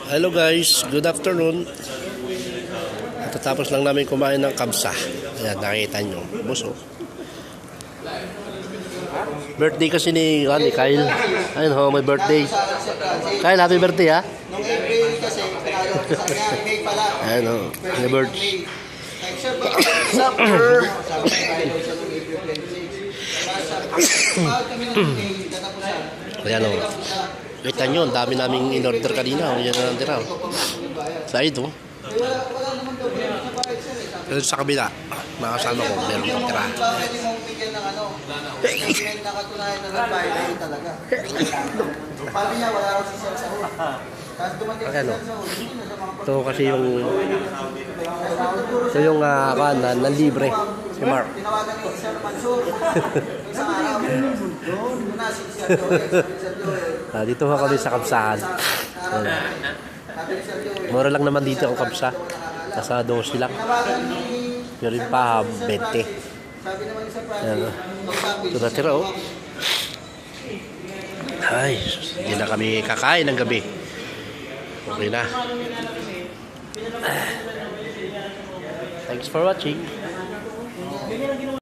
Hello guys, good afternoon. Tatapos lang namin kumain ng kabsa. Ayan, nakita nyo, busog. Birthday kasi ni Kyle. Ayun ho, may birthday. Kyle, happy birthday ha. Nung April kasi, pinagawa ko sa kanya, May pala. Ayun ho, may birthday. Supper! Sabi sa Kyle, siya nung April 26. Pag kami ng May, tatapusan. Ayan ho. Kita nyo, ang dami naming in-order kanina. Yan na lang tira. Sa ito. Pero sa kabila, makasama ko, meron pang tira. Pwede mong bigyan ng ano, nakatunayan na nagbayad na yun talaga. Sabi niya, wala raw siya sa huli. Tapos dumating siya sa huli, hindi na sa mga Ito kasi yung nanlibre. Si Mark. tinawagan ni Sir Mansur. Isang araw. Doon na si Sir Joel. Dito ho kami sa kabsahan. Mura lang naman dito ang kabsa. Nasa 12 lang. Pero yung pa 20. Sabi naman ni Sir Ayan. Ito natira oh. Ay, hindi na kami kakain ng gabi. Okay na. Thanks for watching.